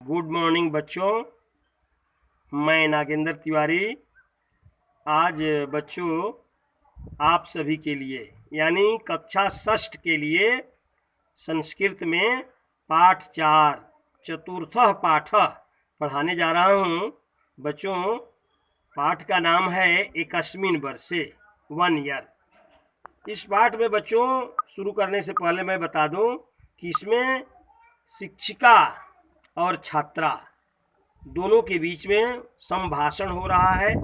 Good morning बच्चों। मैं नागेंद्र तिवारी आज बच्चों आप सभी के लिए यानी कक्षा षष्ठ के लिए संस्कृत में पाठ 4 चतुर्थः पाठ पढ़ाने जा रहा हूँ। बच्चों, पाठ का नाम है एकस्मिन् वर्षे 1 ईयर। इस पाठ में बच्चों शुरू करने से पहले मैं बता दूं कि इसमें शिक्षिका और छात्रा दोनों के बीच में संभाषण हो रहा है,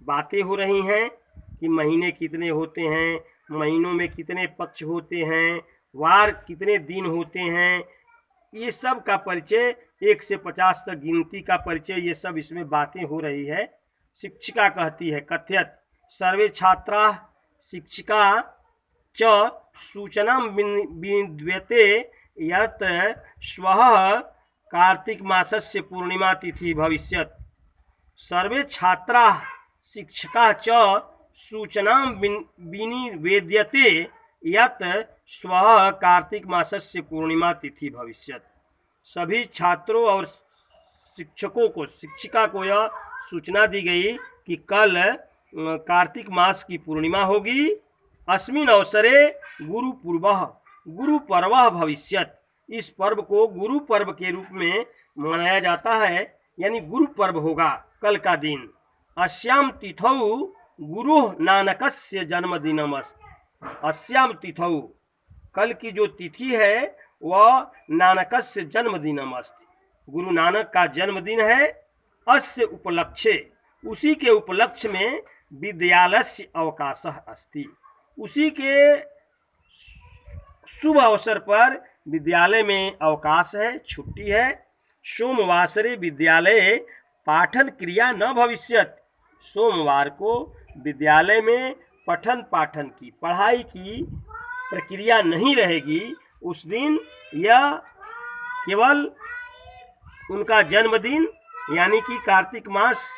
बातें हो रही हैं कि महीने कितने होते हैं, महीनों में कितने पक्ष होते हैं, वार कितने दिन होते हैं, ये सब का परिचय 1 से 50 तक गिनती का परिचय, ये सब इसमें बातें हो रही है। शिक्षिका कहती है कथयत सर्वे छात्रा शिक्षिका च सूचना विद्यते यत् श्वः कार्तिक मासस्य पूर्णिमा तिथि भविष्यत्। सर्वे छात्रा शिक्षका च सूचना विनिवेद्यते यत् श्वः कार्तिक मासस्य पूर्णिमा तिथि भविष्यत्। सभी छात्रों और शिक्षकों को, शिक्षिका को यह सूचना दी गई कि कल कार्तिक मास की पूर्णिमा होगी। अस्मिन् अवसरे गुरु पर्व भविष्यत्। इस पर्व को गुरु पर्व के रूप में मनाया जाता है, यानी गुरु पर्व होगा कल का दिन। अस्याम तिथौ गुरु नानकस्य जन्मदिनमस्ति। अस्याम तिथौ, कल की जो तिथि है वह नानकस्य जन्मदिनमस्ति, गुरु नानक का जन्मदिन है। अस्य उपलक्ष्ये, उसी के उपलक्ष्य में विद्यालयस्य अवकाशः अस्ति। उसी के शुभ अवसर पर विद्यालय में अवकाश है, छुट्टी है। सोमवासरे विद्यालय पाठन क्रिया न भविष्यत्। सोमवार को विद्यालय में पठन पाठन की, पढ़ाई की प्रक्रिया नहीं रहेगी। उस दिन यह केवल उनका जन्मदिन यानी कि कार्तिक मास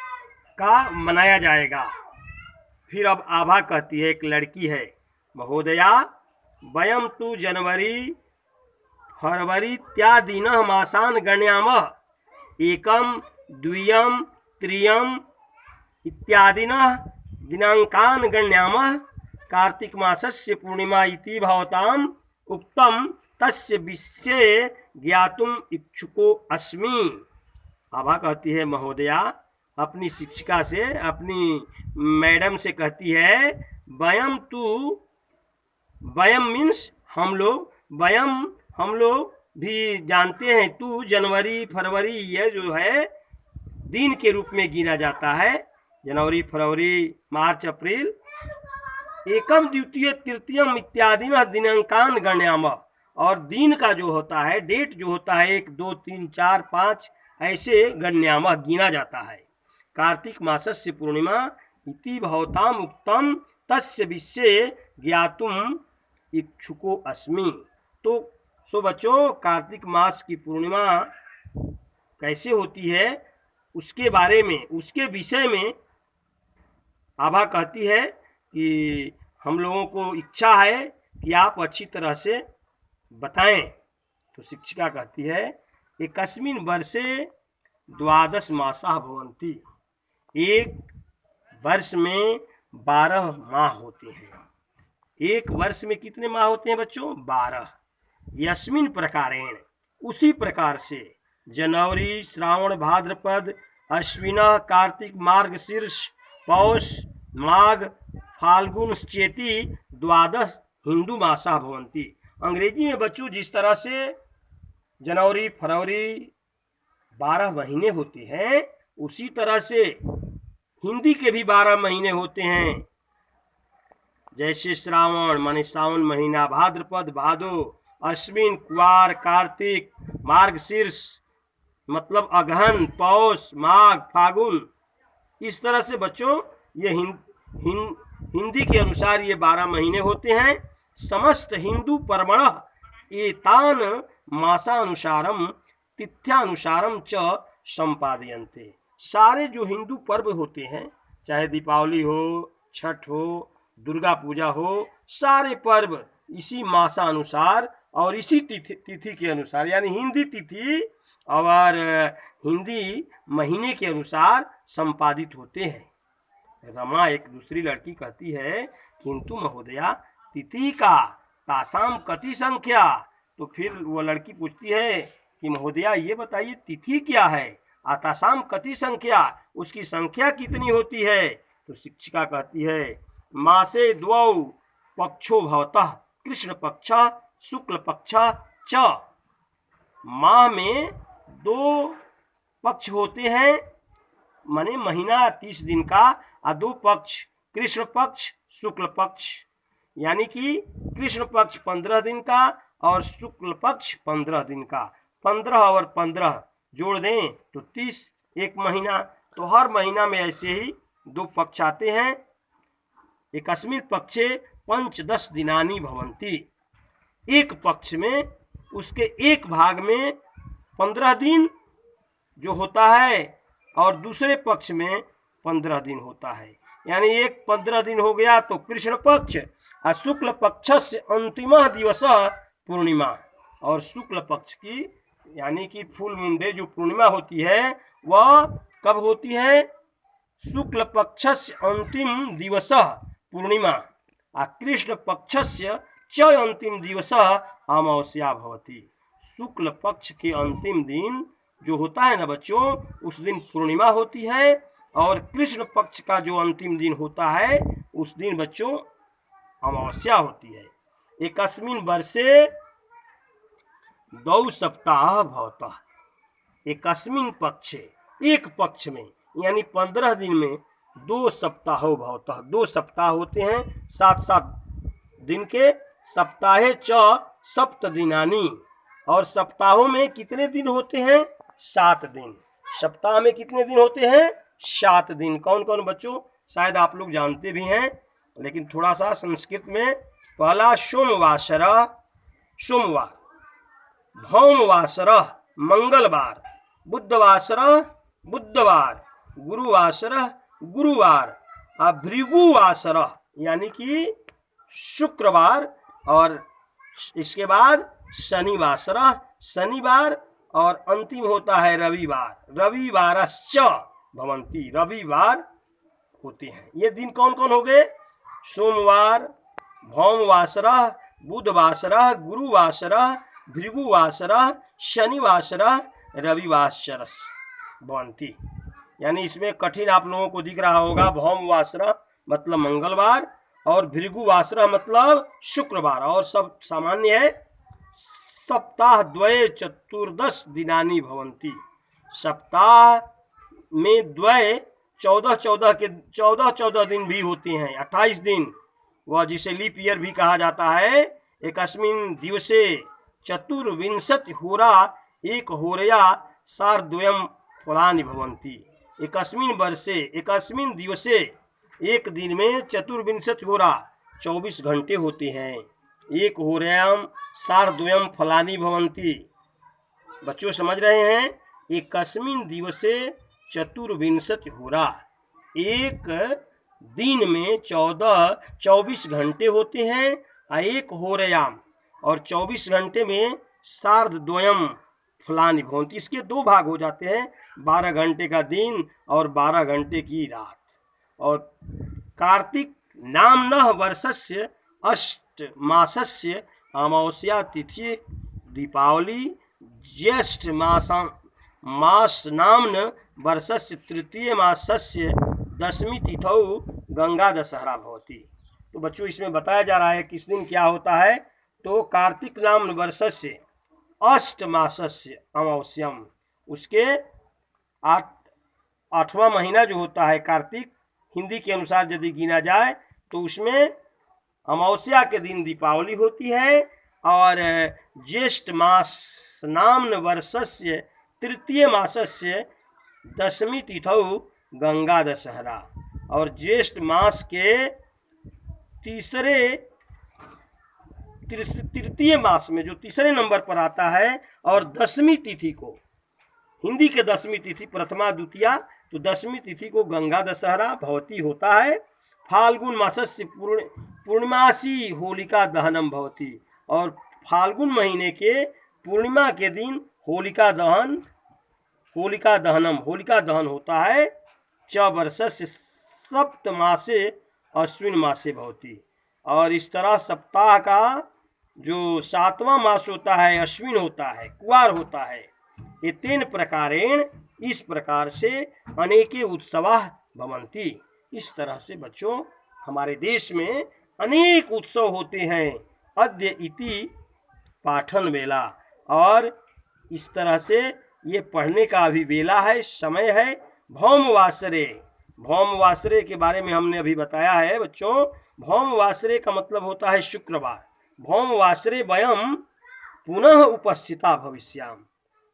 का मनाया जाएगा। फिर अब आभा कहती है, एक लड़की है, महोदया वयं तु जनवरी फरवरी इत्यादीनः मासान् गणयामः। एकं द्वियं त्रियं इत्यादीनः दिनाङ्कान् गणयामः। कार्तिक मासस्य पूर्णिमा इति भवताम् उक्तं, तस्य विषये ज्ञातुम् इच्छुको अस्मि। आभा कहती है, महोदया अपनी शिक्षिका से, अपनी मैडम से कहती है, वयम मीन्स हम लोग, वयम हम लोग भी जानते हैं, तू जनवरी फरवरी ये जो है दिन के रूप में गिना जाता है, जनवरी फरवरी मार्च अप्रैल। एकम द्वितीय तृतीयम इत्यादि दिनांकान गण्यामः, और दिन का जो होता है, डेट जो होता है 1 2 3 4 5 ऐसे गण्यामः गिना जाता है। कार्तिक मासस्य पूर्णिमा इति भवताम उक्तम, तस्य विषये ज्ञातुम इच्छुको अस्मि। तो बच्चों, कार्तिक मास की पूर्णिमा कैसे होती है उसके बारे में, उसके विषय में आभा कहती है कि हम लोगों को इच्छा है कि आप अच्छी तरह से बताएं। तो शिक्षिका कहती है, एकस्मिन् वर्षे 12 मासाः भवन्ति। एक वर्ष में 12 माह होते हैं। एक वर्ष में कितने माह होते हैं बच्चों? 12। यस्मिन् प्रकारेण, उसी प्रकार से, जनवरी श्रावण भाद्रपद अश्विन कार्तिक मार्गशीर्ष पौष माघ फाल्गुन चेति 12 हिंदू मासा भवन्ति। अंग्रेजी में बच्चों जिस तरह से जनवरी फरवरी 12 महीने होते हैं, उसी तरह से हिंदी के भी 12 महीने होते हैं। जैसे श्रावण माने सावन महीना, भाद्रपद भादो, अश्विन कुआर, कार्तिक मार्गशीर्ष मतलब अगहन, पौष माघ फागुन। इस तरह से बच्चों ये हिंदी के अनुसार ये 12 महीने होते हैं। समस्त हिंदू पर्वणः एतान मासानुसारम तिथ्यानुसारम च संपादयन्ते। सारे जो हिंदू पर्व होते हैं, चाहे दीपावली हो, छठ हो, दुर्गा पूजा हो, सारे पर्व इसी मासानुसार और इसी तिथि के अनुसार, यानी हिंदी तिथि और हिंदी महीने के अनुसार संपादित होते हैं। रमा एक दूसरी लड़की कहती है, किंतु महोदया तिथि का तासाम कति संख्या। तो फिर वो लड़की पूछती है कि महोदया ये बताइए तिथि क्या है, आतासाम कति संख्या, उसकी संख्या कितनी होती है। तो शिक्षिका कहती है, मासे द्वौ पक्षो भवतः कृष्ण पक्ष शुक्ल पक्ष च। माह में 2 पक्ष होते हैं, माने महीना 30 दिन का, और 2 पक्ष कृष्ण पक्ष शुक्ल पक्ष, यानी कि कृष्ण पक्ष 15 दिन का और शुक्ल पक्ष 15 दिन का। 15 और 15 जोड़ दें तो 30 एक महीना। तो हर महीना में ऐसे ही 2 पक्ष आते हैं। एकस्मिन् पक्षे पंचदश दिनानि भवन्ति। एक पक्ष में उसके एक भाग में 15 दिन जो होता है और दूसरे पक्ष में 15 दिन होता है, यानी एक 15 दिन हो गया तो कृष्ण पक्ष, और शुक्ल पक्षस्य अंतिम दिवस पूर्णिमा। और शुक्ल पक्ष की यानी कि फुल मून डे जो पूर्णिमा होती है वह कब होती है, शुक्ल पक्षस्य अंतिम दिवस पूर्णिमा, और कृष्ण पक्षस्य च अंतिम दिवस अमावस्या भवति। शुक्ल पक्ष के अंतिम दिन जो होता है ना बच्चों, उस दिन पूर्णिमा होती है, और कृष्ण पक्ष का जो अंतिम दिन होता है उस दिन बच्चों अमावस्या होती है। एकस्मिन् वर्षे 2 सप्ताह भवतः। एकस्मिन् पक्षे एक पक्ष में यानी 15 दिन में 2 सप्ताह भवतः, 2 सप्ताह होते हैं 7-7 दिन के। सप्ताहे च सप्त दिनानि, और सप्ताहों में कितने दिन होते हैं, 7 दिन। सप्ताह में कितने दिन होते हैं, 7 दिन। कौन कौन बच्चों, शायद आप लोग जानते भी हैं, लेकिन थोड़ा सा संस्कृत में। पहला सोमवासर सोमवार, भौमवासर मंगलवार, बुधवासर बुधवार, गुरुवासर गुरुवार, और भृगुवासर यानी कि शुक्रवार, और इसके बाद शनिवासर शनिवार, और अंतिम होता है रविवार, रविवारश्च भवन्ति, रविवार होते हैं। ये दिन कौन कौन हो गए, सोमवार, भौमवासर, बुधवासर, गुरुवासर, भृगुवासर, शनिवासर, रविवासर भवन्ति। यानी इसमें कठिन आप लोगों को दिख रहा होगा, भौमवासर मतलब मंगलवार और भृगुवासर मतलब शुक्रवार, और सब सामान्य है। सप्ताह द्वये 14 दिनानि भवन्ति। सप्ताह में द्वय 14 दिन भी होते हैं, 28 दिन, वह जिसे लीप ईयर भी कहा जाता है। एकस्मिन् दिवसे 24 होरा एक होरया सार्धद्वयं फलानि भवन्ति। एकस्मिन् वर्षे एकस्मिन् दिवसे एक दिन में 24 होरा 24 घंटे होते हैं, एक होरयाम सार्धद्वयं फलानि भवन्ति। बच्चों समझ रहे हैं, एकस्मिन् दिवसे 24 होरा, एक दिन में 24 घंटे होते हैं, एक होरयाम और 24 घंटे में सार्धद्वयं फलानि भवन्ति। इसके 2 भाग हो जाते हैं, 12 घंटे का दिन और 12 घंटे की रात। और कार्तिक नाम्नः वर्षस्य अष्टमासस्य अमावस्या तिथि दीपावली, ज्येष्ठ मास नाम्न वर्षस्य तृतीय मासस्य दशमी तिथौ गंगा दशहरा भवति। तो बच्चों इसमें बताया जा रहा है किस दिन क्या होता है। तो कार्तिक नाम वर्षस्य अष्टमासस्य अमावस्यम, उसके 8वां महीना जो होता है कार्तिक, हिंदी के अनुसार यदि गिना जाए तो उसमें अमावस्या के दिन दीपावली होती है, और ज्येष्ठ मास नाम्न वर्षस्य तृतीय मासस्य दशमी तिथौ गंगा दशहरा, और ज्येष्ठ मास के तृतीय मास में जो तीसरे नंबर पर आता है, और दशमी तिथि को, हिंदी के दशमी तिथि प्रथमा द्वितीया, तो दशमी तिथि को गंगा दशहरा भवती होता है। फाल्गुन मासस्य पूर्णिमासी होलिका दहनम भवती, और फाल्गुन महीने के पूर्णिमा के दिन होलिका दहन होलिका दहनम, होलिका दहन होता है च वर्षस्य सप्त मासे अश्विन मासे भवति। और इस तरह सप्ताह का जो 7वां मास होता है अश्विन होता है, कुआर होता है। ये 3 प्रकारेण, इस प्रकार से अनेके उत्सवाः भवन्ति। इस तरह से बच्चों हमारे देश में अनेक उत्सव होते हैं। अद्य इति पाठन वेला, और इस तरह से ये पढ़ने का अभी वेला है, समय है। भौमवासरे, भौमवासरे के बारे में हमने अभी बताया है बच्चों। भौमवासरे का मतलब होता है शुक्रवार। भौमवासरे वयम पुनः उपस्थिता भविष्याम,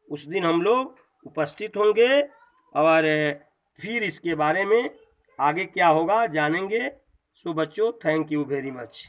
उस दिन हम लोग उपस्थित होंगे और फिर इसके बारे में आगे क्या होगा जानेंगे। सो बच्चों, थैंक यू वेरी मच।